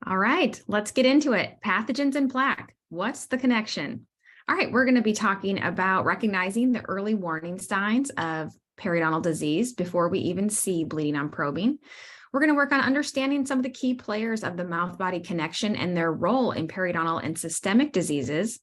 All right, let's get into it. Pathogens and plaque. What's the connection? All right, we're going to be talking about recognizing the early warning signs of periodontal disease before we even see bleeding on probing. We're going to work on understanding some of the key players of the mouth-body connection and their role in periodontal and systemic diseases.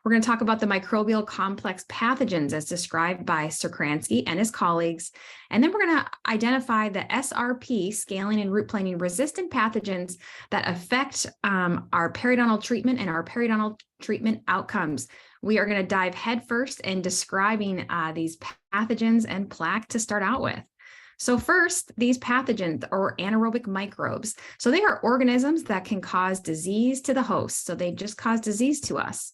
We're going to talk about the microbial complex pathogens as described by Sokransky and his colleagues. And then we're going to identify the SRP, scaling and root planing resistant pathogens that affect our periodontal treatment and our periodontal treatment outcomes. We are going to dive headfirst in describing these pathogens and plaque to start out with. So first, these pathogens are anaerobic microbes. So they are organisms that can cause disease to the host. So they just cause disease to us.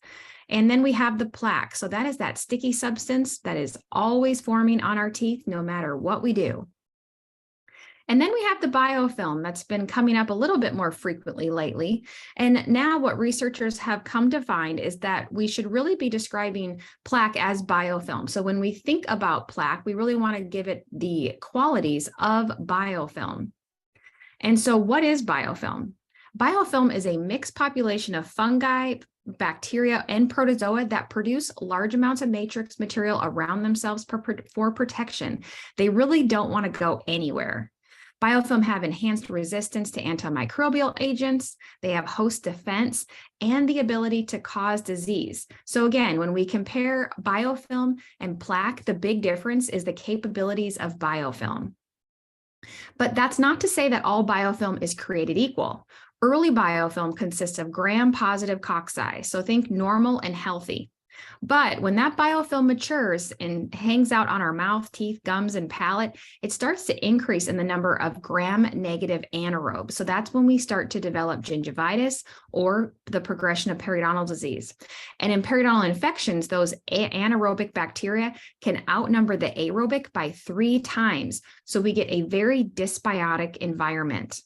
And then we have the plaque. So that is that sticky substance that is always forming on our teeth, no matter what we do. And then we have the biofilm that's been coming up a little bit more frequently lately. And now what researchers have come to find is that we should really be describing plaque as biofilm. So when we think about plaque, we really want to give it the qualities of biofilm. And so what is biofilm? Biofilm is a mixed population of fungi, bacteria, and protozoa that produce large amounts of matrix material around themselves for protection. They really don't want to go anywhere. Biofilm have enhanced resistance to antimicrobial agents, they have host defense, and the ability to cause disease. So again, when we compare biofilm and plaque, the big difference is the capabilities of biofilm. But that's not to say that all biofilm is created equal. Early biofilm consists of gram-positive cocci, so think normal and healthy. But when that biofilm matures and hangs out on our mouth, teeth, gums, and palate, it starts to increase in the number of gram-negative anaerobes. So that's when we start to develop gingivitis or the progression of periodontal disease. And in periodontal infections, those anaerobic bacteria can outnumber the aerobic by 3 times. So we get a very dysbiotic environment.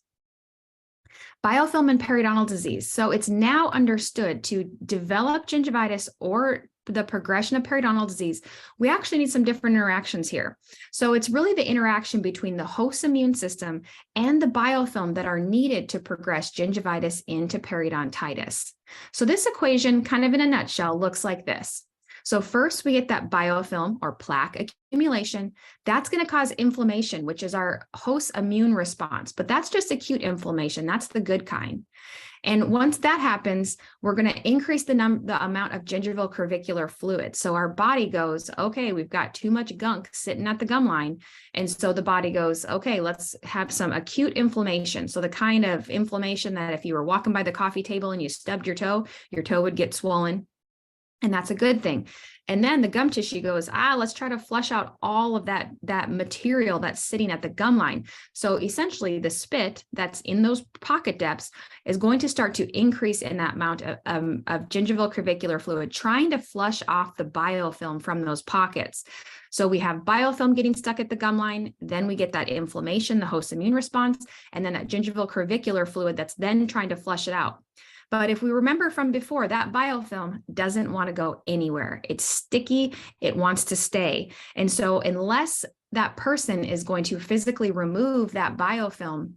Biofilm and periodontal disease. So it's now understood to develop gingivitis or the progression of periodontal disease, we actually need some different interactions here. So it's really the interaction between the host immune system and the biofilm that are needed to progress gingivitis into periodontitis. So this equation, kind of in a nutshell, looks like this. So first we get that biofilm or plaque accumulation. That's going to cause inflammation, which is our host immune response, but that's just acute inflammation. That's the good kind. And once that happens, we're going to increase the amount of gingival curvicular fluid. So our body goes, okay, we've got too much gunk sitting at the gum line. And so the body goes, okay, let's have some acute inflammation. So the kind of inflammation that if you were walking by the coffee table and you stubbed your toe would get swollen. And that's a good thing. And then the gum tissue goes, let's try to flush out all of that material that's sitting at the gum line. So essentially the spit that's in those pocket depths is going to start to increase in that amount of gingival curvicular fluid, trying to flush off the biofilm from those pockets. So we have biofilm getting stuck at the gum line, then we get that inflammation, the host immune response, and then that gingival curvicular fluid that's then trying to flush it out. But if we remember from before, that biofilm doesn't want to go anywhere. It's sticky, it wants to stay. And so unless that person is going to physically remove that biofilm,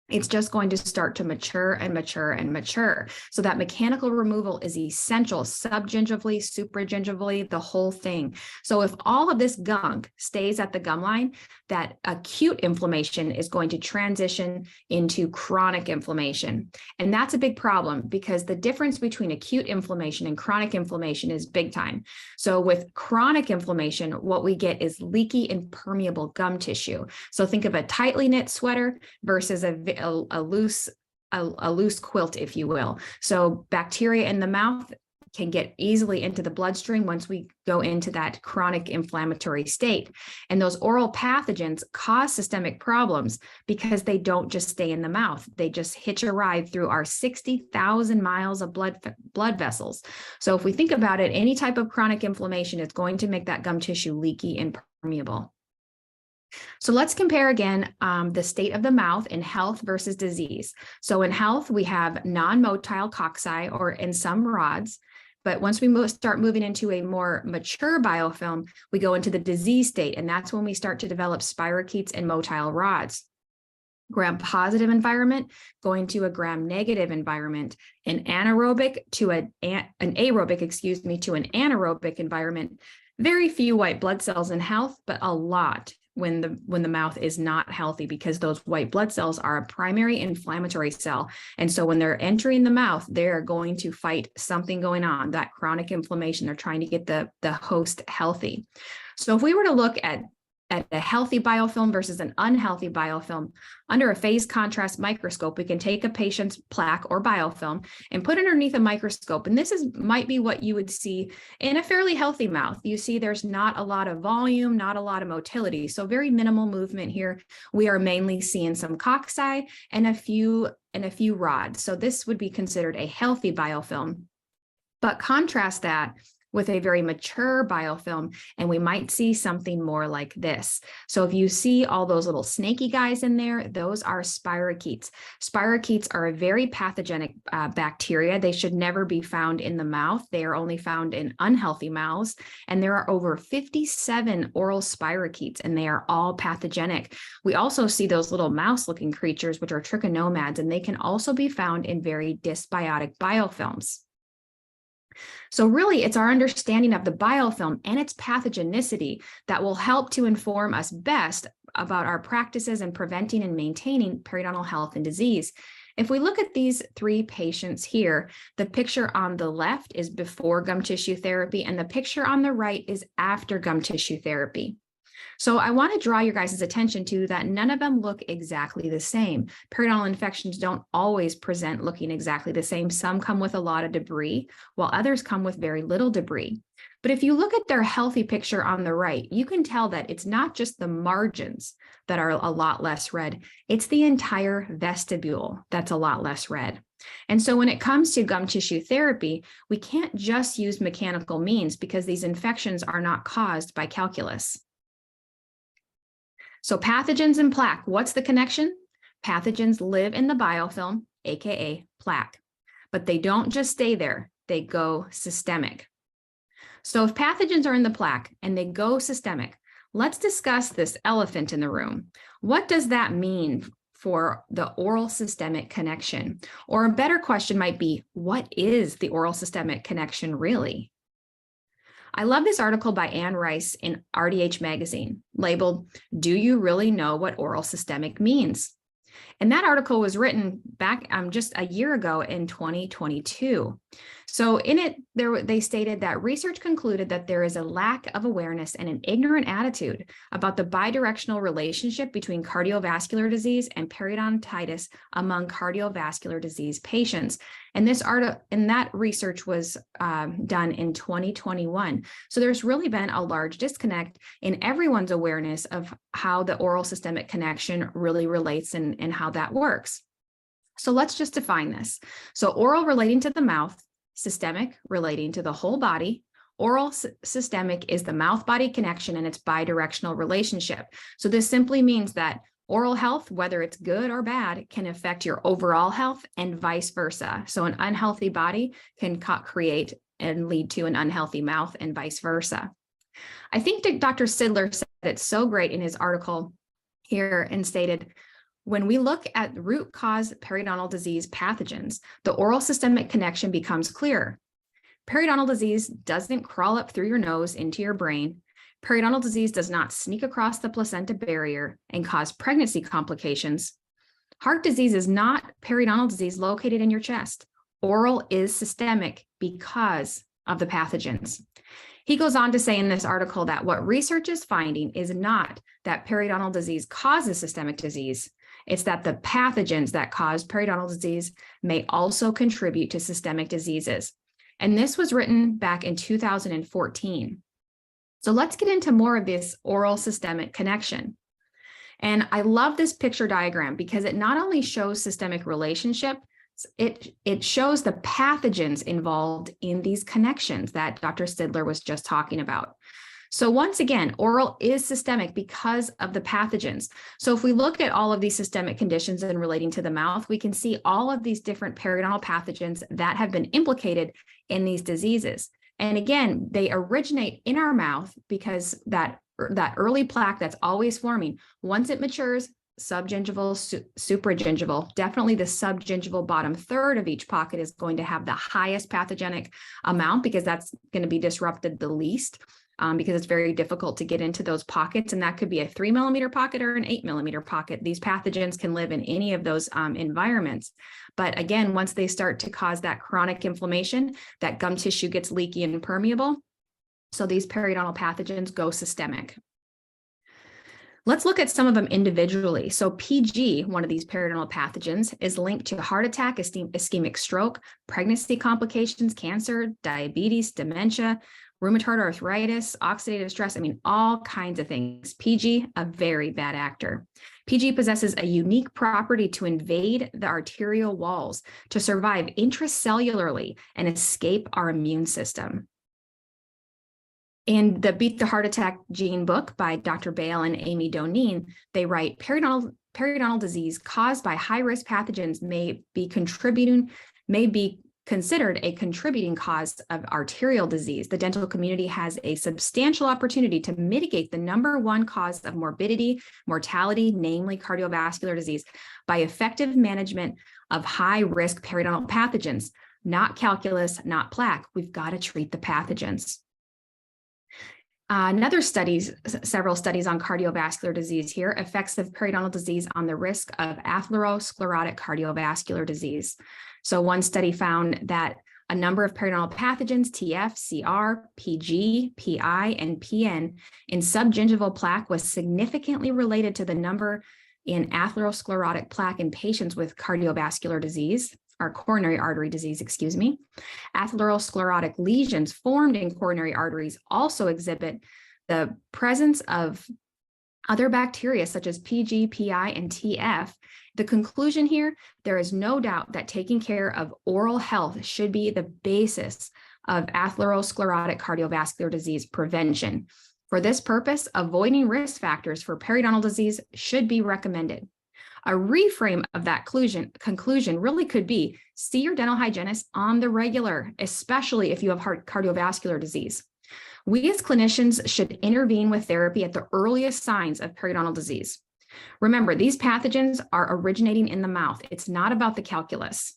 it's just going to start to mature and mature and mature. So that mechanical removal is essential, subgingivally, supragingivally, the whole thing. So if all of this gunk stays at the gum line, that acute inflammation is going to transition into chronic inflammation. And that's a big problem because the difference between acute inflammation and chronic inflammation is big time. So with chronic inflammation, what we get is leaky, impermeable gum tissue. So think of a tightly knit sweater versus a loose quilt, if you will. So bacteria in the mouth can get easily into the bloodstream once we go into that chronic inflammatory state. And those oral pathogens cause systemic problems because they don't just stay in the mouth. They just hitch a ride through our 60,000 miles of blood vessels. So if we think about it, any type of chronic inflammation is going to make that gum tissue leaky and permeable. So let's compare again the state of the mouth in health versus disease. So in health, we have non-motile cocci or in some rods, but once we start moving into a more mature biofilm, we go into the disease state, and that's when we start to develop spirochetes and motile rods. gram-positive environment going to a gram-negative environment, an anaerobic to an aerobic, to an anaerobic environment. Very few white blood cells in health, but a lot when the mouth is not healthy, because those white blood cells are a primary inflammatory cell. And so when they're entering the mouth, they're going to fight something going on, that chronic inflammation. They're trying to get the host healthy. So if we were to look at a healthy biofilm versus an unhealthy biofilm, under a phase contrast microscope, we can take a patient's plaque or biofilm and put it underneath a microscope. And this might be what you would see in a fairly healthy mouth. You see there's not a lot of volume, not a lot of motility. So very minimal movement here. We are mainly seeing some cocci and a few rods. So this would be considered a healthy biofilm. But contrast that with a very mature biofilm, and we might see something more like this. So if you see all those little snaky guys in there, those are spirochetes. Spirochetes are a very pathogenic bacteria. They should never be found in the mouth. They are only found in unhealthy mouths. And there are over 57 oral spirochetes, and they are all pathogenic. We also see those little mouse-looking creatures, which are trichonomads, and they can also be found in very dysbiotic biofilms. So really, it's our understanding of the biofilm and its pathogenicity that will help to inform us best about our practices in preventing and maintaining periodontal health and disease. If we look at these three patients here, the picture on the left is before gum tissue therapy, and the picture on the right is after gum tissue therapy. So I want to draw your guys' attention to that none of them look exactly the same. Periodontal infections don't always present looking exactly the same. Some come with a lot of debris, while others come with very little debris. But if you look at their healthy picture on the right, you can tell that it's not just the margins that are a lot less red, it's the entire vestibule that's a lot less red. And so when it comes to gum tissue therapy, we can't just use mechanical means because these infections are not caused by calculus. So pathogens and plaque, what's the connection? Pathogens live in the biofilm, aka plaque, but they don't just stay there, they go systemic. So if pathogens are in the plaque and they go systemic, let's discuss this elephant in the room. What does that mean for the oral systemic connection? Or a better question might be, what is the oral systemic connection really? I love this article by Anne Rice in RDH magazine labeled, "Do you really know what oral systemic means?" And that article was written back just a year ago in 2022. So in it, they stated that research concluded that there is a lack of awareness and an ignorant attitude about the bidirectional relationship between cardiovascular disease and periodontitis among cardiovascular disease patients. And that research was done in 2021. So there's really been a large disconnect in everyone's awareness of how the oral systemic connection really relates and how that works. So let's just define this. So oral relating to the mouth, systemic relating to the whole body. Oral systemic is the mouth-body connection and its bidirectional relationship. So this simply means that oral health, whether it's good or bad, can affect your overall health and vice versa. So an unhealthy body can create and lead to an unhealthy mouth and vice versa. I think Dr. Sidler said it so great in his article here and stated, when we look at root cause periodontal disease pathogens, the oral systemic connection becomes clearer. Periodontal disease doesn't crawl up through your nose into your brain. Periodontal disease does not sneak across the placenta barrier and cause pregnancy complications. Heart disease is not periodontal disease located in your chest. Oral is systemic because of the pathogens. He goes on to say in this article that what research is finding is not that periodontal disease causes systemic disease. It's that the pathogens that cause periodontal disease may also contribute to systemic diseases. And this was written back in 2014. So let's get into more of this oral systemic connection. And I love this picture diagram because it not only shows systemic relationship, it shows the pathogens involved in these connections that Dr. Sidler was just talking about. So once again, oral is systemic because of the pathogens. So if we look at all of these systemic conditions and relating to the mouth, we can see all of these different periodontal pathogens that have been implicated in these diseases. And again, they originate in our mouth because that early plaque that's always forming, once it matures, subgingival, supragingival. Definitely the subgingival bottom third of each pocket is going to have the highest pathogenic amount because that's going to be disrupted the least. Because it's very difficult to get into those pockets. And that could be a 3 millimeter pocket or an 8 millimeter pocket. These pathogens can live in any of those environments. But again, once they start to cause that chronic inflammation, that gum tissue gets leaky and permeable. So these periodontal pathogens go systemic. Let's look at some of them individually. So PG, one of these periodontal pathogens, is linked to heart attack, ischemic stroke, pregnancy complications, cancer, diabetes, dementia, rheumatoid arthritis, oxidative stress, all kinds of things. PG, a very bad actor. PG possesses a unique property to invade the arterial walls, to survive intracellularly and escape our immune system. In the Beat the Heart Attack Gene book by Dr. Bale and Amy Doneen, they write, periodontal disease caused by high-risk pathogens may be considered a contributing cause of arterial disease. The dental community has a substantial opportunity to mitigate the #1 cause of morbidity, mortality, namely cardiovascular disease, by effective management of high-risk periodontal pathogens, not calculus, not plaque. We've got to treat the pathogens. Several studies on cardiovascular disease here, effects of periodontal disease on the risk of atherosclerotic cardiovascular disease. So one study found that a number of periodontal pathogens, TF, CR, PG, PI, and PN in subgingival plaque was significantly related to the number in atherosclerotic plaque in patients with cardiovascular disease, or coronary artery disease, Atherosclerotic lesions formed in coronary arteries also exhibit the presence of other bacteria such as PG, PI, and TF. The conclusion here, there is no doubt that taking care of oral health should be the basis of atherosclerotic cardiovascular disease prevention. For this purpose, avoiding risk factors for periodontal disease should be recommended. A reframe of that conclusion really could be, see your dental hygienist on the regular, especially if you have cardiovascular disease. We as clinicians should intervene with therapy at the earliest signs of periodontal disease. Remember, these pathogens are originating in the mouth. It's not about the calculus.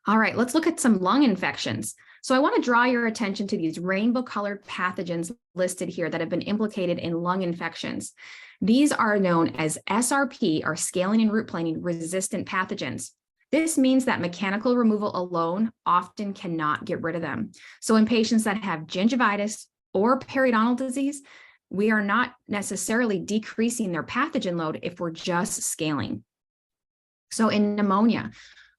All right, let's look at some lung infections. So I want to draw your attention to these rainbow-colored pathogens listed here that have been implicated in lung infections. These are known as SRP, or scaling and root planing resistant pathogens. This means that mechanical removal alone often cannot get rid of them. So in patients that have gingivitis or periodontal disease, we are not necessarily decreasing their pathogen load if we're just scaling. So in pneumonia,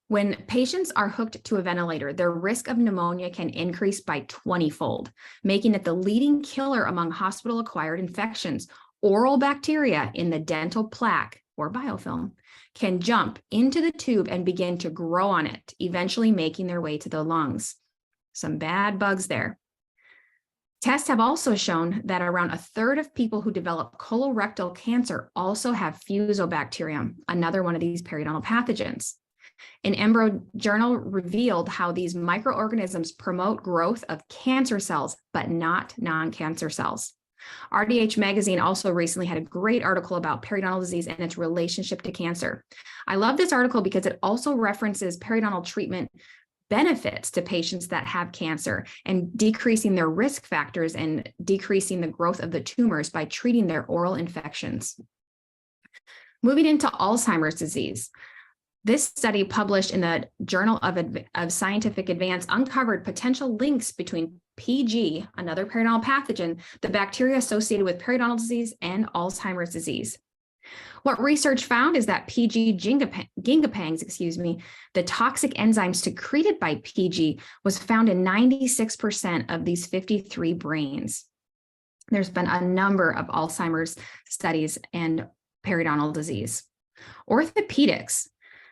when patients are hooked to a ventilator, their risk of pneumonia can increase by 20-fold, making it the leading killer among hospital-acquired infections. Oral bacteria in the dental plaque, or biofilm, can jump into the tube and begin to grow on it, eventually making their way to the lungs. Some bad bugs there. Tests have also shown that around a third of people who develop colorectal cancer also have fusobacterium, another one of these periodontal pathogens. An Embro journal revealed how these microorganisms promote growth of cancer cells, but not non-cancer cells. RDH Magazine also recently had a great article about periodontal disease and its relationship to cancer. I love this article because it also references periodontal treatment benefits to patients that have cancer and decreasing their risk factors and decreasing the growth of the tumors by treating their oral infections. Moving into Alzheimer's disease. This study published in the Journal of Scientific Advance uncovered potential links between PG, another periodontal pathogen, the bacteria associated with periodontal disease, and Alzheimer's disease. What research found is that PG gingipangs, the toxic enzyme secreted by PG, was found in 96% of these 53 brains. There's been a number of Alzheimer's studies and periodontal disease. Orthopedics.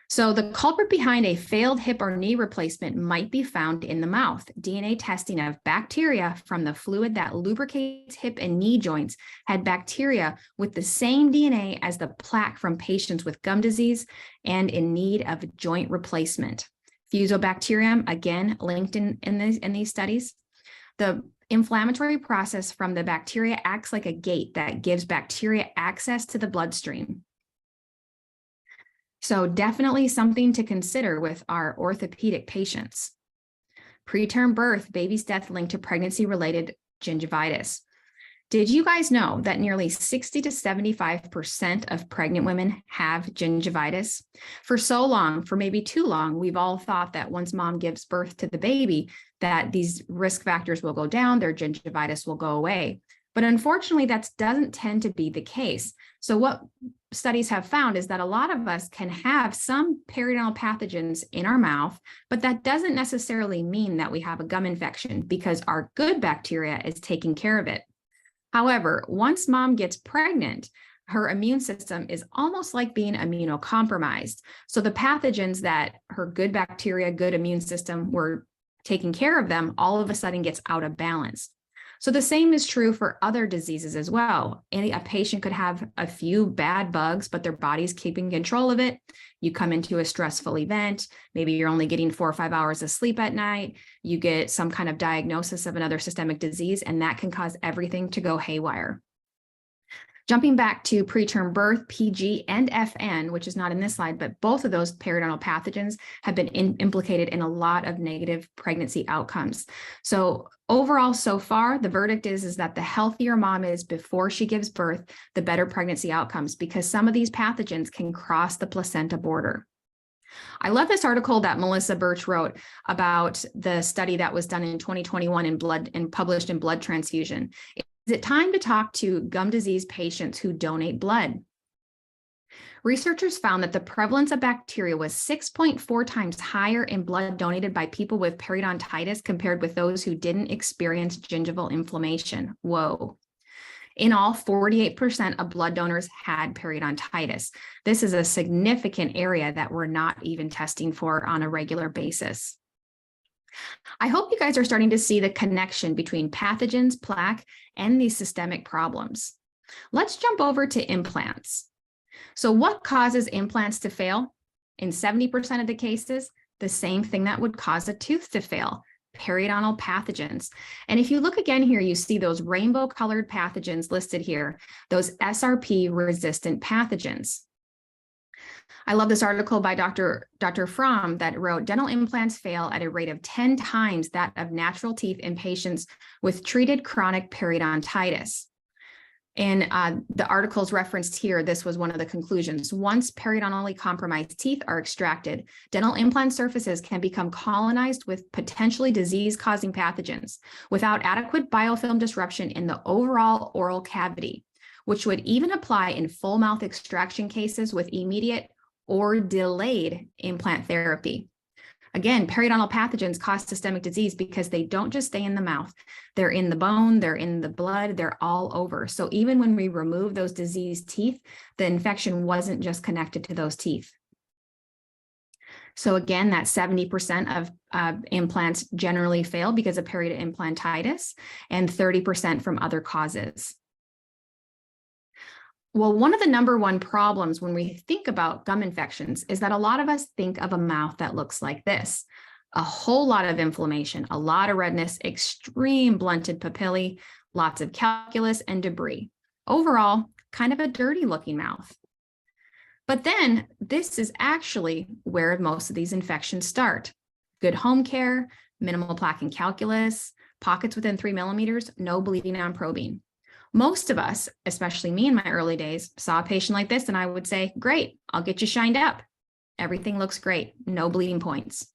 So the culprit behind a failed hip or knee replacement might be found in the mouth. DNA testing of bacteria from the fluid that lubricates hip and knee joints had bacteria with the same DNA as the plaque from patients with gum disease and in need of joint replacement. Fusobacterium, again, linked in these studies. The inflammatory process from the bacteria acts like a gate that gives bacteria access to the bloodstream. So definitely something to consider with our orthopedic patients. Preterm birth, baby's death linked to pregnancy-related gingivitis. Did you guys know that nearly 60 to 75% of pregnant women have gingivitis? For so long, for maybe too long, we've all thought that once mom gives birth to the baby, that these risk factors will go down, their gingivitis will go away. But unfortunately, that doesn't tend to be the case. So what studies have found is that a lot of us can have some periodontal pathogens in our mouth, but that doesn't necessarily mean that we have a gum infection because our good bacteria is taking care of it. However, once mom gets pregnant, her immune system is almost like being immunocompromised. So the pathogens that her good bacteria, good immune system were taking care of them, all of a sudden gets out of balance. So the same is true for other diseases as well. A patient could have a few bad bugs, but their body's keeping control of it. You come into a stressful event, maybe you're only getting 4 or 5 hours of sleep at night, you get some kind of diagnosis of another systemic disease, and that can cause everything to go haywire. Jumping back to preterm birth, PG and FN, which is not in this slide, but both of those periodontal pathogens have been implicated in a lot of negative pregnancy outcomes. So overall, so far, the verdict is that the healthier mom is before she gives birth, the better pregnancy outcomes, because some of these pathogens can cross the placenta border. I love this article that Melissa Birch wrote about the study that was done in 2021 in blood and published in Blood Transfusion. Is it time to talk to gum disease patients who donate blood? Researchers found that the prevalence of bacteria was 6.4 times higher in blood donated by people with periodontitis compared with those who didn't experience gingival inflammation. Whoa. In all, 48% of blood donors had periodontitis. This is a significant area that we're not even testing for on a regular basis. I hope you guys are starting to see the connection between pathogens, plaque, and these systemic problems. Let's jump over to implants. So what causes implants to fail? In 70% of the cases, the same thing that would cause a tooth to fail, periodontal pathogens. And if you look again here, you see those rainbow colored pathogens listed here, those SRP resistant pathogens. I love this article by Dr. Fromm that wrote, dental implants fail at a rate of 10 times that of natural teeth in patients with treated chronic periodontitis. And the articles referenced here, this was one of the conclusions. Once periodontally compromised teeth are extracted, dental implant surfaces can become colonized with potentially disease-causing pathogens without adequate biofilm disruption in the overall oral cavity, which would even apply in full mouth extraction cases with immediate or delayed implant therapy. Again, periodontal pathogens cause systemic disease because they don't just stay in the mouth. They're in the bone, they're in the blood, they're all over. So even when we remove those diseased teeth, the infection wasn't just connected to those teeth. So again, that 70% of implants generally fail because of periodontitis and 30% from other causes. Well, one of the number one problems when we think about gum infections is that a lot of us think of a mouth that looks like this. A whole lot of inflammation, a lot of redness, extreme blunted papillae, lots of calculus and debris. Overall, kind of a dirty looking mouth. But then this is actually where most of these infections start. Good home care, minimal plaque and calculus, pockets within 3 millimeters, no bleeding on probing. Most of us, especially me in my early days, saw a patient like this and I would say, great, I'll get you shined up. Everything looks great, no bleeding points.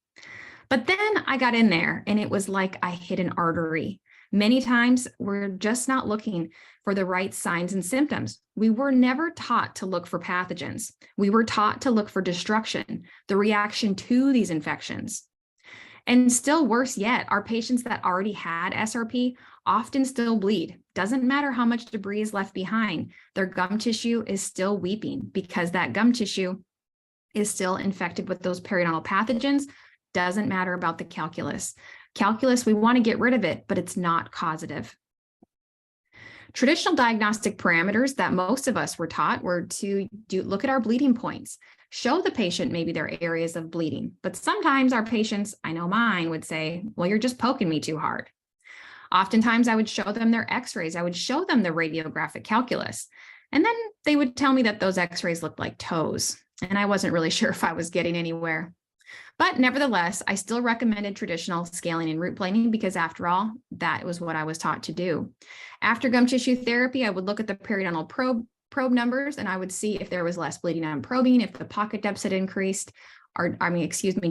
But then I got in there and it was like I hit an artery. Many times we're just not looking for the right signs and symptoms. We were never taught to look for pathogens. We were taught to look for destruction, the reaction to these infections. And still worse yet, our patients that already had SRP often still bleed. Doesn't matter how much debris is left behind, their gum tissue is still weeping because that gum tissue is still infected with those periodontal pathogens. Doesn't matter about the calculus. Calculus, we want to get rid of it, but it's not causative. Traditional diagnostic parameters that most of us were taught were to look at our bleeding points, show the patient maybe their areas of bleeding. But sometimes our patients, I know mine, would say, well, you're just poking me too hard. Oftentimes I would show them their x-rays. I would show them the radiographic calculus. And then they would tell me that those x-rays looked like toes. And I wasn't really sure if I was getting anywhere. But nevertheless, I still recommended traditional scaling and root planing because after all, that was what I was taught to do. After gum tissue therapy, I would look at the periodontal probe numbers and I would see if there was less bleeding on probing, if the pocket depths had increased,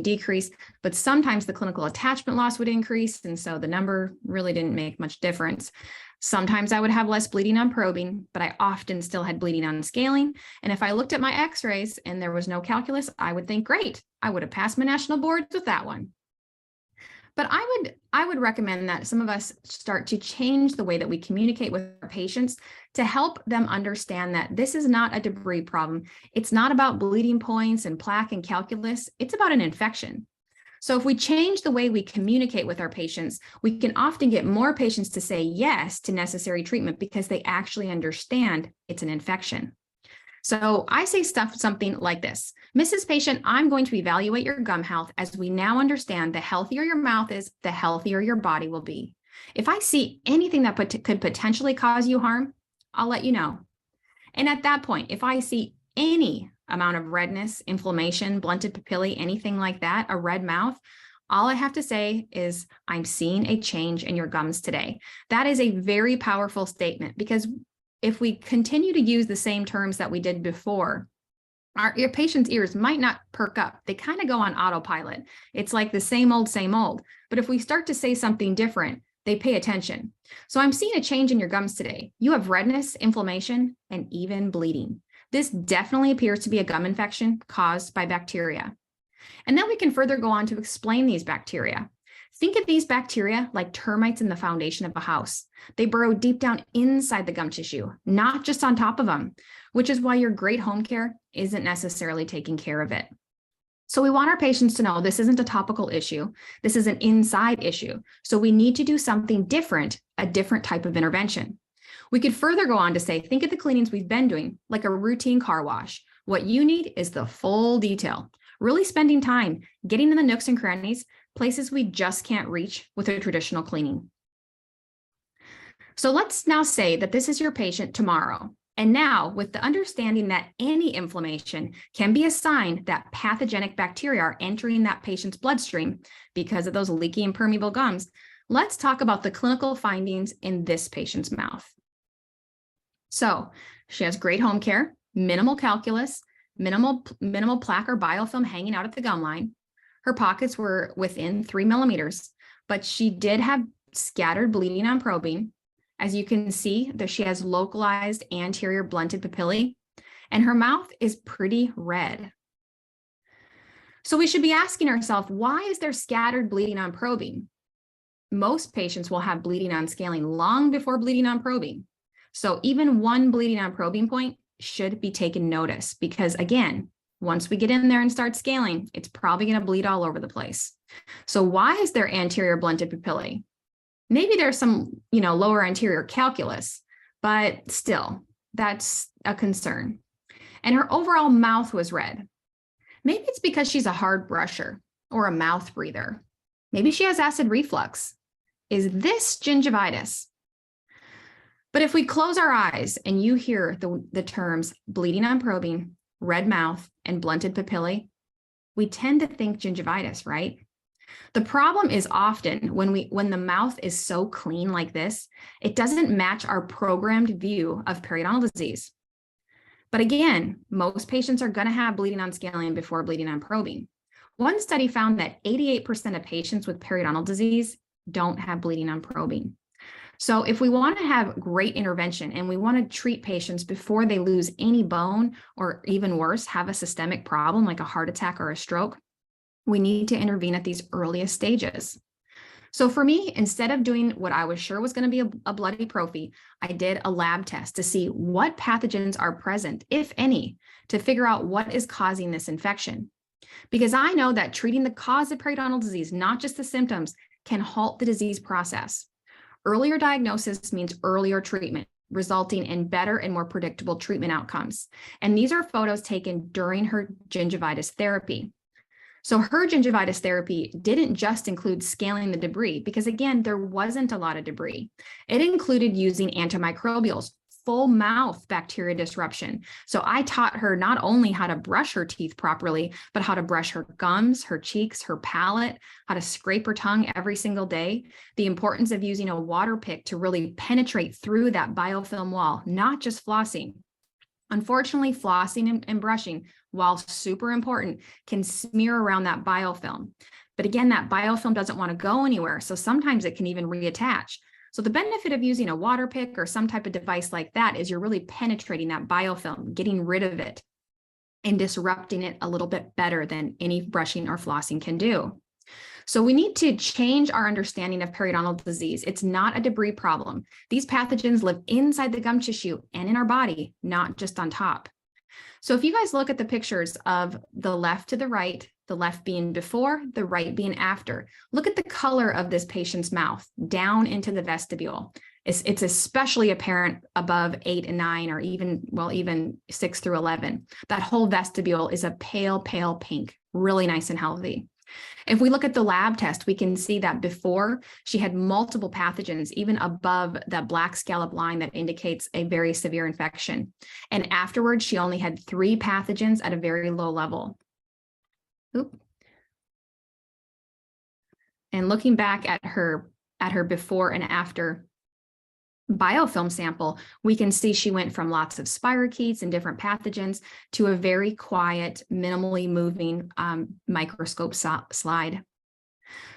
decreased, but sometimes the clinical attachment loss would increase. And so the number really didn't make much difference. Sometimes I would have less bleeding on probing, but I often still had bleeding on scaling. And if I looked at my x-rays and there was no calculus, I would think, great, I would have passed my national boards with that one. But I would recommend that some of us start to change the way that we communicate with our patients to help them understand that this is not a debris problem. It's not about bleeding points and plaque and calculus. It's about an infection. So if we change the way we communicate with our patients, we can often get more patients to say yes to necessary treatment because they actually understand it's an infection. So I say something like this: Mrs. Patient, I'm going to evaluate your gum health as we now understand the healthier your mouth is, the healthier your body will be. If I see anything that could potentially cause you harm, I'll let you know. And at that point, if I see any amount of redness, inflammation, blunted papillae, anything like that, a red mouth, all I have to say is I'm seeing a change in your gums today. That is a very powerful statement because if we continue to use the same terms that we did before, your patient's ears might not perk up. They kind of go on autopilot. It's like the same old, same old. But if we start to say something different, they pay attention. So I'm seeing a change in your gums today. You have redness, inflammation, and even bleeding. This definitely appears to be a gum infection caused by bacteria. And then we can further go on to explain these bacteria. Think of these bacteria like termites in the foundation of a house. They burrow deep down inside the gum tissue, not just on top of them, which is why your great home care isn't necessarily taking care of it. So we want our patients to know this isn't a topical issue. This is an inside issue. So we need to do something different, a different type of intervention. We could further go on to say, think of the cleanings we've been doing, like a routine car wash. What you need is the full detail, really spending time getting in the nooks and crannies, places we just can't reach with a traditional cleaning. So let's now say that this is your patient tomorrow. And now, with the understanding that any inflammation can be a sign that pathogenic bacteria are entering that patient's bloodstream because of those leaky and permeable gums, let's talk about the clinical findings in this patient's mouth. So she has great home care, minimal calculus, minimal plaque or biofilm hanging out at the gum line. Her pockets were within 3 millimeters, but she did have scattered bleeding on probing. As you can see, that she has localized anterior blunted papillae, and her mouth is pretty red. So we should be asking ourselves, why is there scattered bleeding on probing? Most patients will have bleeding on scaling long before bleeding on probing. So even one bleeding on probing point should be taken notice because, again, once we get in there and start scaling, it's probably going to bleed all over the place. So why is there anterior blunted papillae? Maybe there's some, lower anterior calculus, but still, that's a concern. And her overall mouth was red. Maybe it's because she's a hard brusher or a mouth breather. Maybe she has acid reflux. Is this gingivitis? But if we close our eyes and you hear the terms bleeding on probing, red mouth, and blunted papillae, we tend to think gingivitis, right? The problem is often when the mouth is so clean like this, it doesn't match our programmed view of periodontal disease. But again, most patients are going to have bleeding on scaling before bleeding on probing. One study found that 88% of patients with periodontal disease don't have bleeding on probing. So if we want to have great intervention and we want to treat patients before they lose any bone or even worse, have a systemic problem like a heart attack or a stroke, we need to intervene at these earliest stages. So for me, instead of doing what I was sure was going to be a bloody prophy, I did a lab test to see what pathogens are present, if any, to figure out what is causing this infection. Because I know that treating the cause of periodontal disease, not just the symptoms, can halt the disease process. Earlier diagnosis means earlier treatment, resulting in better and more predictable treatment outcomes. And these are photos taken during her gingivitis therapy. So her gingivitis therapy didn't just include scaling the debris, because again, there wasn't a lot of debris. It included using antimicrobials, full mouth bacteria disruption. So I taught her not only how to brush her teeth properly, but how to brush her gums, her cheeks, her palate, how to scrape her tongue every single day, the importance of using a water pick to really penetrate through that biofilm wall, not just flossing. Unfortunately, flossing and brushing, while super important, can smear around that biofilm. But again, that biofilm doesn't want to go anywhere. So sometimes it can even reattach. So the benefit of using a water pick or some type of device like that is you're really penetrating that biofilm, getting rid of it, and disrupting it a little bit better than any brushing or flossing can do. So we need to change our understanding of periodontal disease. It's not a debris problem. These pathogens live inside the gum tissue and in our body, not just on top. So if you guys look at the pictures of the left to the right, the left being before, the right being after, look at the color of this patient's mouth down into the vestibule. It's especially apparent above 8 and 9, or even 6 through 11. That whole vestibule is a pale, pale pink, really nice and healthy. If we look at the lab test, we can see that before she had multiple pathogens, even above that black scallop line that indicates a very severe infection. And afterwards, she only had 3 pathogens at a very low level. Oop. And looking back at her before and after biofilm sample, we can see she went from lots of spirochetes and different pathogens to a very quiet, minimally moving microscope slide.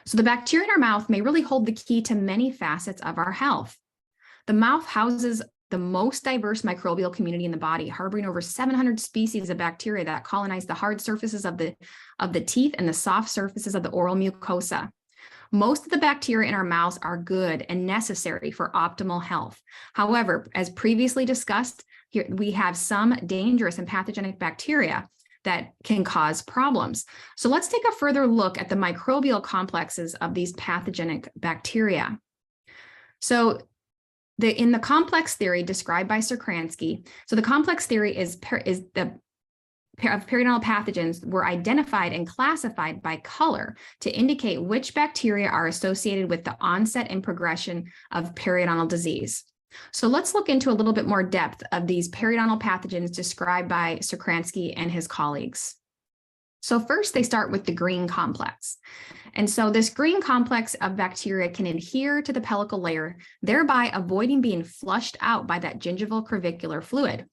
So the bacteria in our mouth may really hold the key to many facets of our health. The mouth houses the most diverse microbial community in the body, harboring over 700 species of bacteria that colonize the hard surfaces of the teeth and the soft surfaces of the oral mucosa. Most of the bacteria in our mouths are good and necessary for optimal health. However, as previously discussed, here we have some dangerous and pathogenic bacteria that can cause problems. So let's take a further look at the microbial complexes of these pathogenic bacteria. So in the complex theory described by Sokransky, so the complex theory is the of periodontal pathogens were identified and classified by color to indicate which bacteria are associated with the onset and progression of periodontal disease. So let's look into a little bit more depth of these periodontal pathogens described by Sokransky and his colleagues. So first, they start with the green complex. And so this green complex of bacteria can adhere to the pellicle layer, thereby avoiding being flushed out by that gingival crevicular fluid.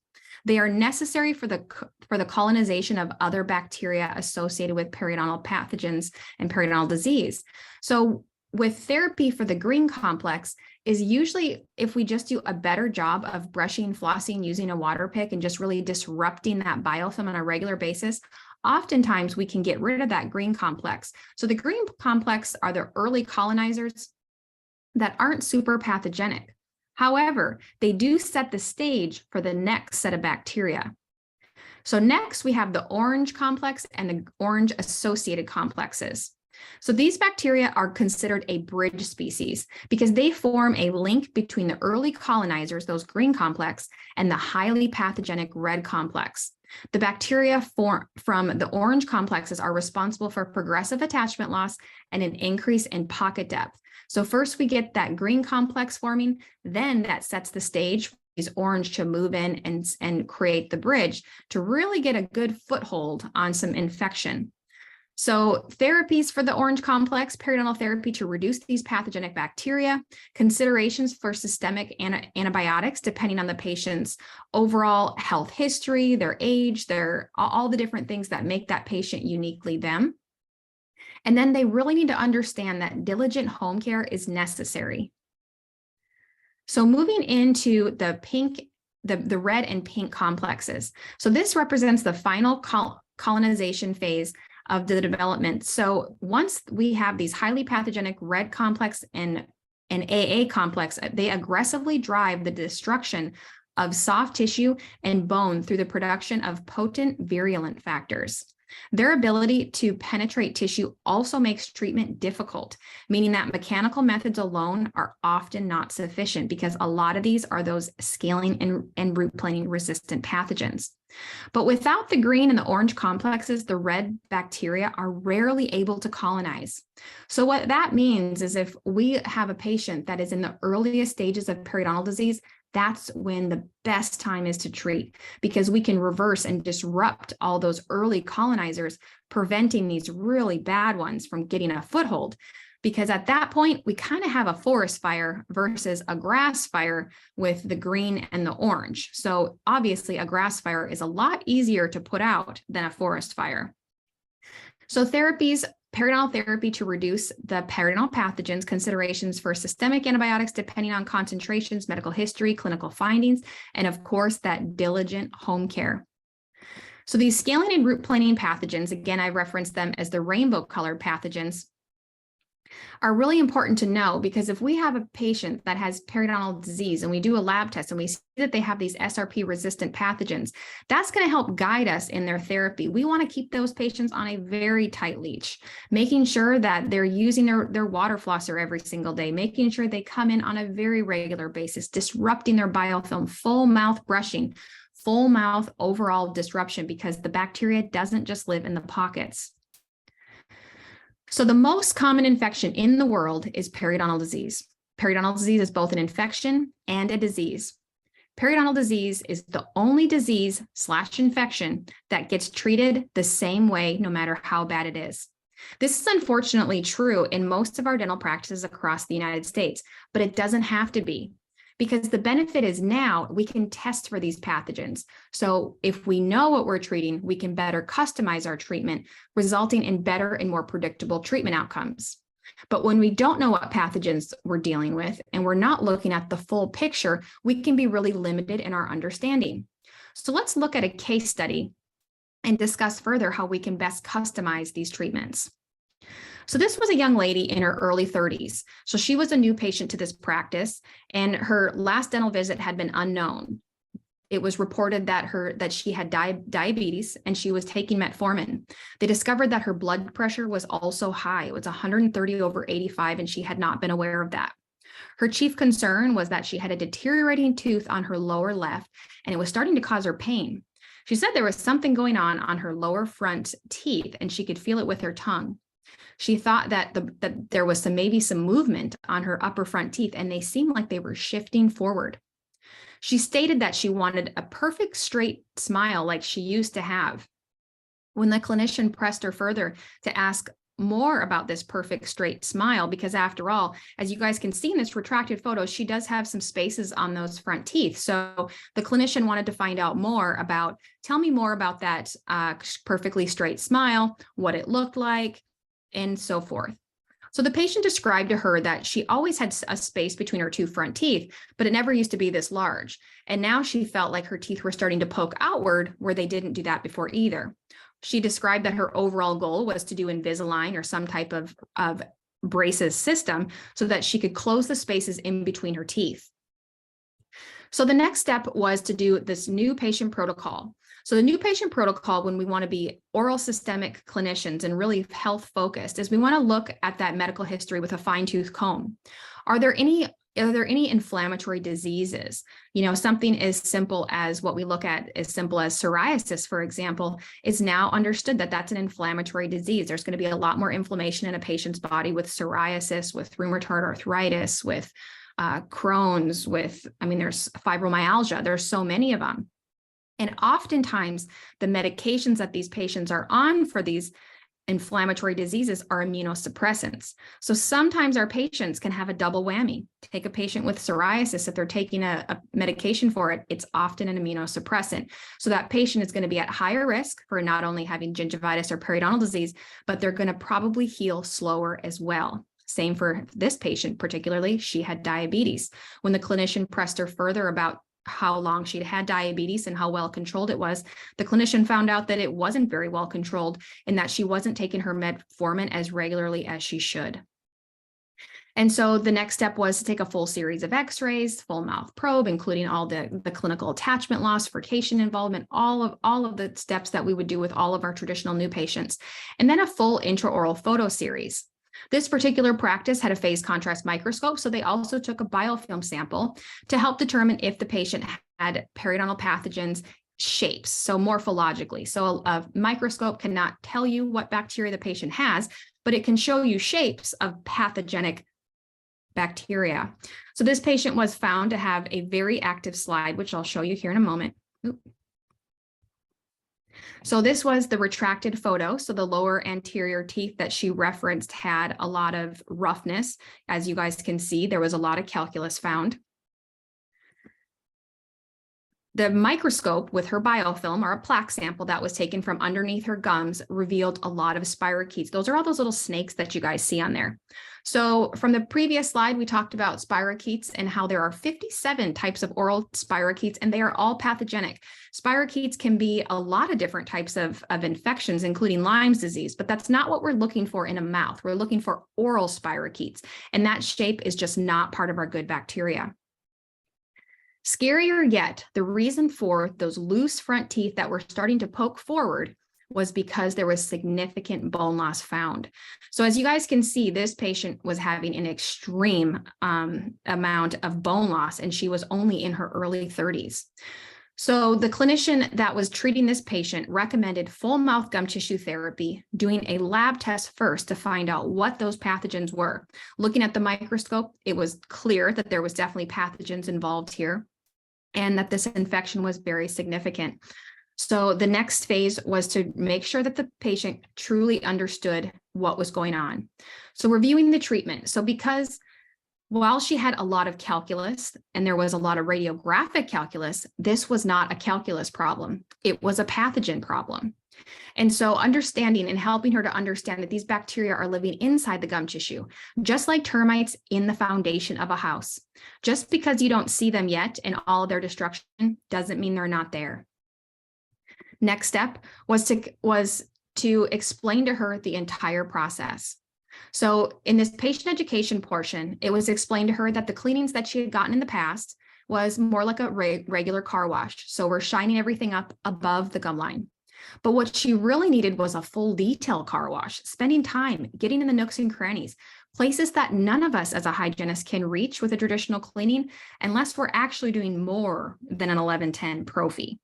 They are necessary for the colonization of other bacteria associated with periodontal pathogens and periodontal disease. So with therapy for the green complex is usually if we just do a better job of brushing, flossing, using a water pick, and just really disrupting that biofilm on a regular basis, oftentimes we can get rid of that green complex. So the green complex are the early colonizers that aren't super pathogenic. However, they do set the stage for the next set of bacteria. So next we have the orange complex and the orange associated complexes. So these bacteria are considered a bridge species because they form a link between the early colonizers, those green complex, and the highly pathogenic red complex. The bacteria from the orange complexes are responsible for progressive attachment loss and an increase in pocket depth. So first we get that green complex forming, then that sets the stage for these orange to move in and create the bridge to really get a good foothold on some infection. So therapies for the orange complex, periodontal therapy to reduce these pathogenic bacteria, considerations for systemic antibiotics depending on the patient's overall health history, their age, all the different things that make that patient uniquely them. And then they really need to understand that diligent home care is necessary. So moving into the pink, the red and pink complexes. So this represents the final colonization phase of the development. So once we have these highly pathogenic red complex and AA complex, they aggressively drive the destruction of soft tissue and bone through the production of potent virulent factors. Their ability to penetrate tissue also makes treatment difficult, meaning that mechanical methods alone are often not sufficient because a lot of these are those scaling and root planing resistant pathogens. But without the green and the orange complexes, the red bacteria are rarely able to colonize. So what that means is if we have a patient that is in the earliest stages of periodontal disease, that's when the best time is to treat, because we can reverse and disrupt all those early colonizers, preventing these really bad ones from getting a foothold. Because at that point, we kind of have a forest fire versus a grass fire with the green and the orange. So obviously a grass fire is a lot easier to put out than a forest fire. So therapies, periodontal therapy to reduce the periodontal pathogens, considerations for systemic antibiotics depending on concentrations, medical history, clinical findings, and of course that diligent home care. So these scaling and root planing pathogens, again, I referenced them as the rainbow colored pathogens, are really important to know, because if we have a patient that has periodontal disease and we do a lab test and we see that they have these SRP resistant pathogens, that's going to help guide us in their therapy. We want to keep those patients on a very tight leash, making sure that they're using their water flosser every single day, making sure they come in on a very regular basis, disrupting their biofilm, full mouth brushing, full mouth overall disruption, because the bacteria doesn't just live in the pockets. So the most common infection in the world is periodontal disease. Periodontal disease is both an infection and a disease. Periodontal disease is the only disease/infection that gets treated the same way, no matter how bad it is. This is unfortunately true in most of our dental practices across the United States, but it doesn't have to be. Because the benefit is now we can test for these pathogens. So if we know what we're treating, we can better customize our treatment, resulting in better and more predictable treatment outcomes. But when we don't know what pathogens we're dealing with and we're not looking at the full picture, we can be really limited in our understanding. So let's look at a case study and discuss further how we can best customize these treatments. So this was a young lady in her early 30s. So she was a new patient to this practice, and her last dental visit had been unknown. It was reported that she had diabetes and she was taking metformin. They discovered that her blood pressure was also high. It was 130/85, and she had not been aware of that. Her chief concern was that she had a deteriorating tooth on her lower left, and it was starting to cause her pain. She said there was something going on her lower front teeth, and she could feel it with her tongue. She thought that there was maybe some movement on her upper front teeth, and they seemed like they were shifting forward. She stated that she wanted a perfect straight smile like she used to have. When the clinician pressed her further to ask more about this perfect straight smile, because after all, as you guys can see in this retracted photo, she does have some spaces on those front teeth. So the clinician wanted to find out more about, tell me more about that perfectly straight smile, what it looked like, and so forth. So the patient described to her that she always had a space between her two front teeth, but it never used to be this large. And now she felt like her teeth were starting to poke outward where they didn't do that before either. She described that her overall goal was to do Invisalign or some type of braces system so that she could close the spaces in between her teeth. So the next step was to do this new patient protocol. So the new patient protocol, when we want to be oral systemic clinicians and really health focused, is we want to look at that medical history with a fine-tooth comb. Are there any inflammatory diseases? Something as simple as what we look at as simple as psoriasis, for example, is now understood that that's an inflammatory disease. There's going to be a lot more inflammation in a patient's body with psoriasis, with rheumatoid arthritis, with Crohn's, there's fibromyalgia. There's so many of them. And oftentimes the medications that these patients are on for these inflammatory diseases are immunosuppressants. So sometimes our patients can have a double whammy. Take a patient with psoriasis, if they're taking a medication for it, it's often an immunosuppressant. So that patient is going to be at higher risk for not only having gingivitis or periodontal disease, but they're going to probably heal slower as well. Same for this patient, particularly, she had diabetes. When the clinician pressed her further about how long she'd had diabetes and how well controlled it was, the clinician found out that it wasn't very well controlled and that she wasn't taking her metformin as regularly as she should. And so the next step was to take a full series of x-rays, full mouth probe, including all the clinical attachment loss, furcation involvement, all of the steps that we would do with all of our traditional new patients, and then a full intraoral photo series. This particular practice had a phase contrast microscope, so they also took a biofilm sample to help determine if the patient had periodontal pathogens shapes, so morphologically. So a microscope cannot tell you what bacteria the patient has, but it can show you shapes of pathogenic bacteria. So this patient was found to have a very active slide, which I'll show you here in a moment. Oop. So this was the retracted photo. So the lower anterior teeth that she referenced had a lot of roughness. As you guys can see, there was a lot of calculus found. The microscope with her biofilm, or a plaque sample that was taken from underneath her gums, revealed a lot of spirochetes. Those are all those little snakes that you guys see on there. So from the previous slide, we talked about spirochetes and how there are 57 types of oral spirochetes, and they are all pathogenic. Spirochetes can be a lot of different types of infections, including Lyme's disease, but that's not what we're looking for in a mouth. We're looking for oral spirochetes, and that shape is just not part of our good bacteria. Scarier yet, the reason for those loose front teeth that were starting to poke forward was because there was significant bone loss found. So as you guys can see, this patient was having an extreme amount of bone loss, and she was only in her early 30s. So the clinician that was treating this patient recommended full mouth gum tissue therapy, doing a lab test first to find out what those pathogens were. Looking at the microscope, it was clear that there was definitely pathogens involved here, and that this infection was very significant. So the next phase was to make sure that the patient truly understood what was going on. So reviewing the treatment. So because while she had a lot of calculus and there was a lot of radiographic calculus, this was not a calculus problem. It was a pathogen problem. And so understanding and helping her to understand that these bacteria are living inside the gum tissue, just like termites in the foundation of a house. Just because you don't see them yet in all of their destruction doesn't mean they're not there. Next step was to explain to her the entire process. So in this patient education portion, it was explained to her that the cleanings that she had gotten in the past was more like a regular car wash. So we're shining everything up above the gum line. But what she really needed was a full detail car wash, spending time getting in the nooks and crannies, places that none of us as a hygienist can reach with a traditional cleaning unless we're actually doing more than an 1110 prophy.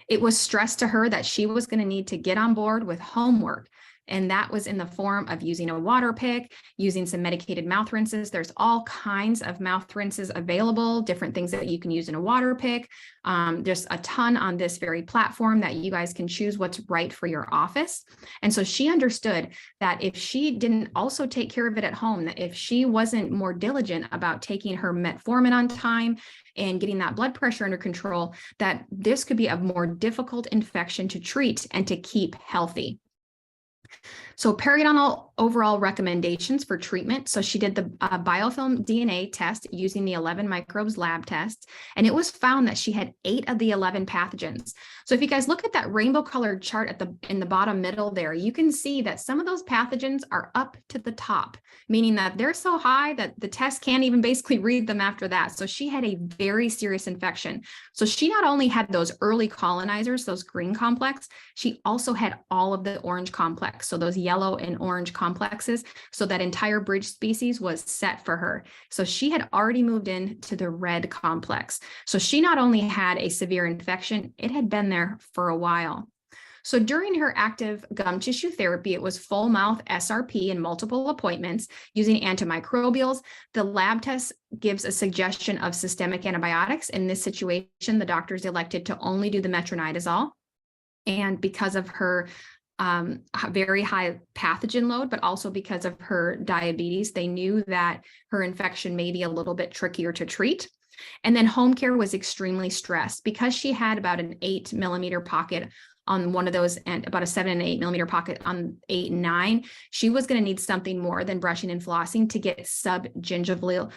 It was stressed to her that she was going to need to get on board with homework. And that was in the form of using a water pick, using some medicated mouth rinses. There's all kinds of mouth rinses available, different things that you can use in a water pick. There's a ton on this very platform that you guys can choose what's right for your office. And so she understood that if she didn't also take care of it at home, that if she wasn't more diligent about taking her metformin on time and getting that blood pressure under control, that this could be a more difficult infection to treat and to keep healthy. So periodontal overall recommendations for treatment. So she did the biofilm DNA test using the 11 microbes lab test, and it was found that she had 8 of the 11 pathogens. So if you guys look at that rainbow colored chart in the bottom middle there, you can see that some of those pathogens are up to the top, meaning that they're so high that the test can't even basically read them after that. So she had a very serious infection. So she not only had those early colonizers, those green complex, she also had all of the orange complex. So those yellow and orange complexes. So that entire bridge species was set for her. So she had already moved into the red complex. So she not only had a severe infection, it had been there for a while. So during her active gum tissue therapy, it was full mouth SRP and multiple appointments using antimicrobials. The lab test gives a suggestion of systemic antibiotics. In this situation, the doctors elected to only do the metronidazole. And because of her very high pathogen load, but also because of her diabetes, they knew that her infection may be a little bit trickier to treat. And then home care was extremely stressed because she had about an 8 millimeter pocket on one of those and about a 7 and 8 millimeter pocket on 8 and 9. She was going to need something more than brushing and flossing to get subgingival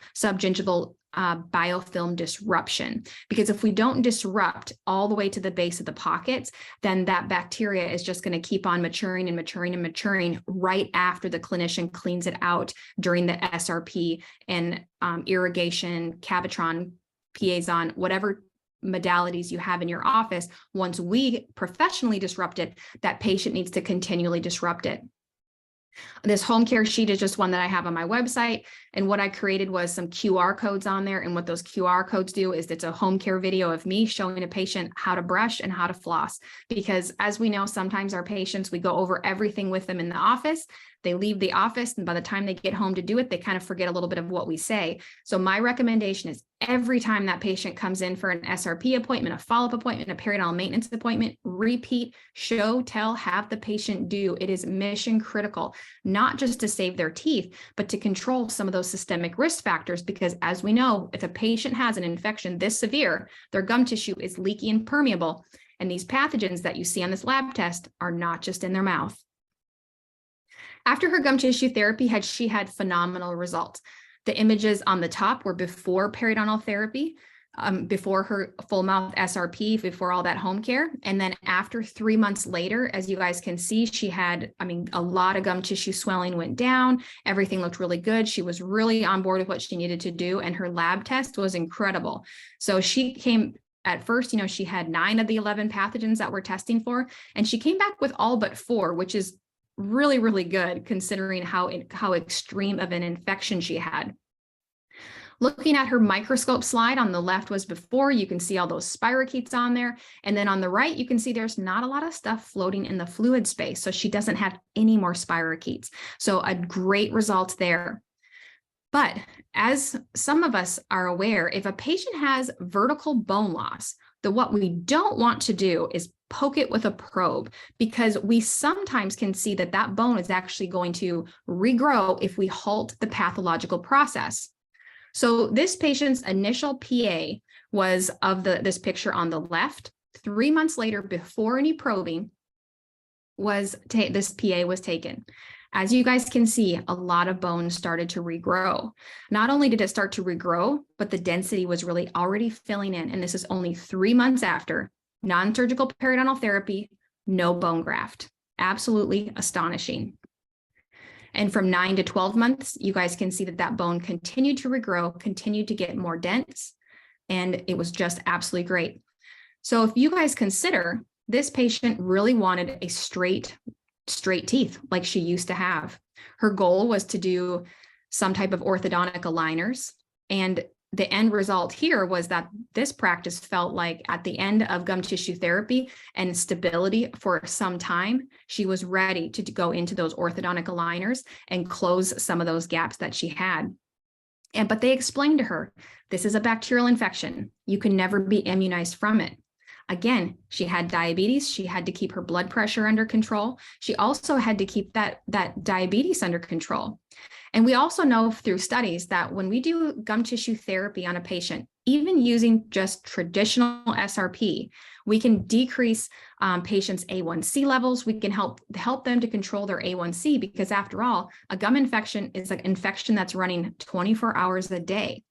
biofilm disruption. Because if we don't disrupt all the way to the base of the pockets, then that bacteria is just going to keep on maturing and maturing and maturing right after the clinician cleans it out during the SRP and irrigation, Cavitron, Piezon, whatever modalities you have in your office. Once we professionally disrupt it, that patient needs to continually disrupt it. This home care sheet is just one that I have on my website. And what I created was some QR codes on there. And what those QR codes do is it's a home care video of me showing a patient how to brush and how to floss. Because as we know, sometimes our patients, we go over everything with them in the office. They leave the office, and by the time they get home to do it, they kind of forget a little bit of what we say. So my recommendation is every time that patient comes in for an SRP appointment, a follow-up appointment, a periodontal maintenance appointment, repeat, show, tell, have the patient do. It is mission critical, not just to save their teeth, but to control some of those systemic risk factors. Because as we know, if a patient has an infection this severe, their gum tissue is leaky and permeable. And these pathogens that you see on this lab test are not just in their mouth. After her gum tissue therapy, she had phenomenal results. The images on the top were before periodontal therapy, before her full mouth SRP, before all that home care. And then after 3 months later, as you guys can see, she had, a lot of gum tissue swelling went down. Everything looked really good. She was really on board with what she needed to do. And her lab test was incredible. So she came at first, she had 9 of the 11 pathogens that we're testing for, and she came back with all but 4, which is really, really good considering how extreme of an infection she had. Looking at her microscope slide on the left was before. You can see all those spirochetes on there. And then on the right, you can see there's not a lot of stuff floating in the fluid space. So she doesn't have any more spirochetes. So a great result there. But as some of us are aware, if a patient has vertical bone loss, what we don't want to do is poke it with a probe, because we sometimes can see that bone is actually going to regrow if we halt the pathological process. So this patient's initial PA was of this picture on the left. 3 months later, before any probing, this PA was taken. As you guys can see, a lot of bone started to regrow. Not only did it start to regrow, but the density was really already filling in. And this is only 3 months after non-surgical periodontal therapy, no bone graft. Absolutely astonishing. And from 9 to 12 months, you guys can see that bone continued to regrow, continued to get more dense, and it was just absolutely great. So if you guys consider, this patient really wanted a straight teeth like she used to have. Her goal was to do some type of orthodontic aligners. And the end result here was that this practice felt like at the end of gum tissue therapy and stability for some time, she was ready to go into those orthodontic aligners and close some of those gaps that she had. But they explained to her, this is a bacterial infection. You can never be immunized from it. Again, she had diabetes. She had to keep her blood pressure under control. She also had to keep that diabetes under control. And we also know through studies that when we do gum tissue therapy on a patient, even using just traditional SRP, we can decrease patients' A1C levels. We can help them to control their A1C, because after all, a gum infection is an infection that's running 24 hours a day.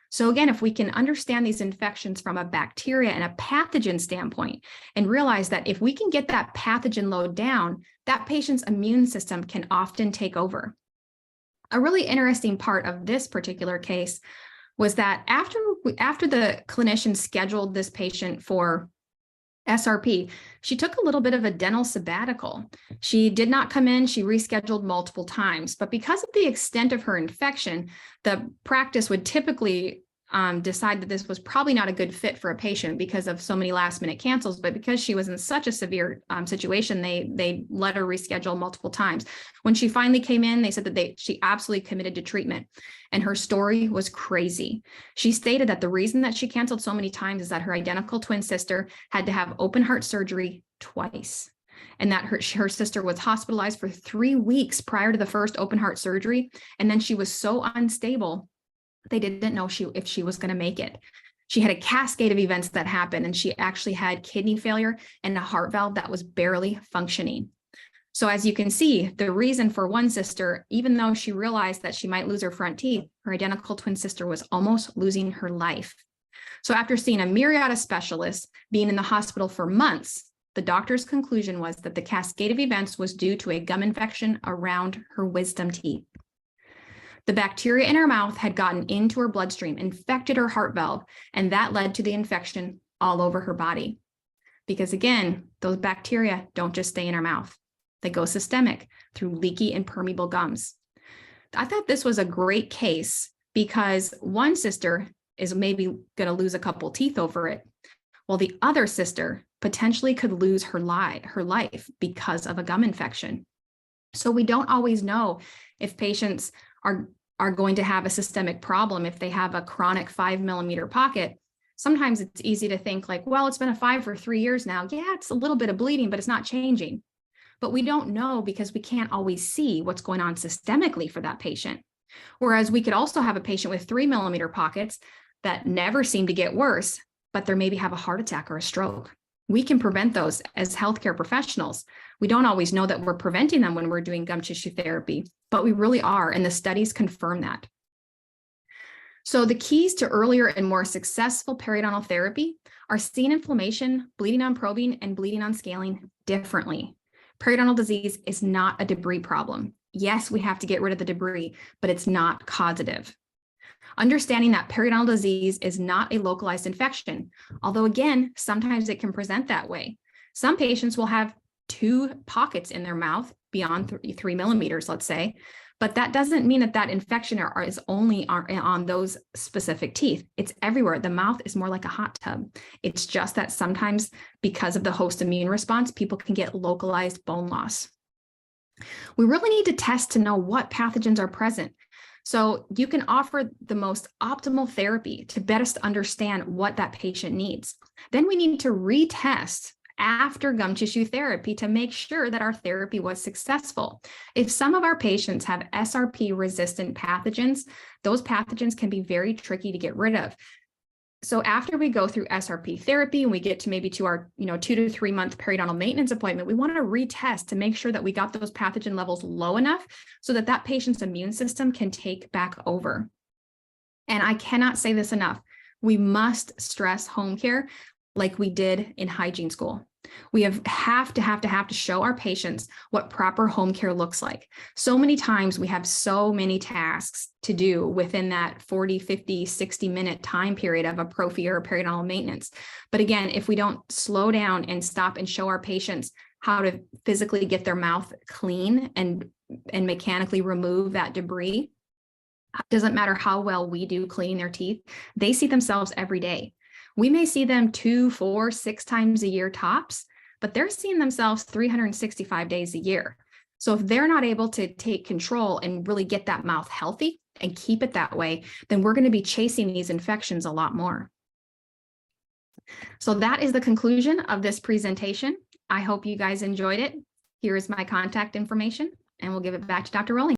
So again, if we can understand these infections from a bacteria and a pathogen standpoint, and realize that if we can get that pathogen load down, that patient's immune system can often take over. A really interesting part of this particular case was that after the clinician scheduled this patient for SRP, she took a little bit of a dental sabbatical. She did not come in. She rescheduled multiple times, but because of the extent of her infection, the practice would typically decide that this was probably not a good fit for a patient because of so many last minute cancels. But because she was in such a severe situation, they let her reschedule multiple times. When she finally came in, they said that she absolutely committed to treatment. And her story was crazy. She stated that the reason that she canceled so many times is that her identical twin sister had to have open heart surgery twice, and that her sister was hospitalized for 3 weeks prior to the first open heart surgery. And then she was so unstable, they didn't know if she was going to make it. She had a cascade of events that happened, and she actually had kidney failure and a heart valve that was barely functioning. So as you can see, the reason for one sister, even though she realized that she might lose her front teeth, her identical twin sister was almost losing her life. So after seeing a myriad of specialists, being in the hospital for months, the doctor's conclusion was that the cascade of events was due to a gum infection around her wisdom teeth. The bacteria in her mouth had gotten into her bloodstream, infected her heart valve, and that led to the infection all over her body. Because again, those bacteria don't just stay in our mouth. They go systemic through leaky and permeable gums. I thought this was a great case because one sister is maybe going to lose a couple teeth over it, while the other sister potentially could lose her life because of a gum infection. So we don't always know if patients are going to have a systemic problem if they have a chronic 5 mm pocket. Sometimes it's easy to think like, well, it's been a 5 for 3 years now. Yeah, it's a little bit of bleeding, but it's not changing. But we don't know because we can't always see what's going on systemically for that patient. Whereas we could also have a patient with 3 mm pockets that never seem to get worse, but they maybe have a heart attack or a stroke. We can prevent those as healthcare professionals. We don't always know that we're preventing them when we're doing gum tissue therapy, but we really are, and the studies confirm that. So the keys to earlier and more successful periodontal therapy are seeing inflammation, bleeding on probing, and bleeding on scaling differently. Periodontal disease is not a debris problem. Yes, we have to get rid of the debris, but it's not causative. Understanding that periodontal disease is not a localized infection, although again, sometimes it can present that way. Some patients will have 2 pockets in their mouth beyond 3 mm, let's say, but that doesn't mean that that infection is only on those specific teeth. It's everywhere. The mouth is more like a hot tub. It's just that sometimes because of the host immune response, people can get localized bone loss. We really need to test to know what pathogens are present. So you can offer the most optimal therapy to best understand what that patient needs. Then we need to retest after gum tissue therapy to make sure that our therapy was successful. If some of our patients have SRP resistant pathogens, those pathogens can be very tricky to get rid of. So after we go through SRP therapy and we get to maybe to our 2 to 3 month periodontal maintenance appointment, we want to retest to make sure that we got those pathogen levels low enough so that that patient's immune system can take back over. And I cannot say this enough. We must stress home care like we did in hygiene school. We have to show our patients what proper home care looks like. So many times we have so many tasks to do within that 40, 50, 60-minute time period of a prophy or a periodontal maintenance. But again, if we don't slow down and stop and show our patients how to physically get their mouth clean and mechanically remove that debris, it doesn't matter how well we do cleaning their teeth, they see themselves every day. We may see them 2, 4, 6 times a year tops, but they're seeing themselves 365 days a year. So if they're not able to take control and really get that mouth healthy and keep it that way, then we're going to be chasing these infections a lot more. So that is the conclusion of this presentation. I hope you guys enjoyed it. Here is my contact information, and we'll give it back to Dr. Rowling.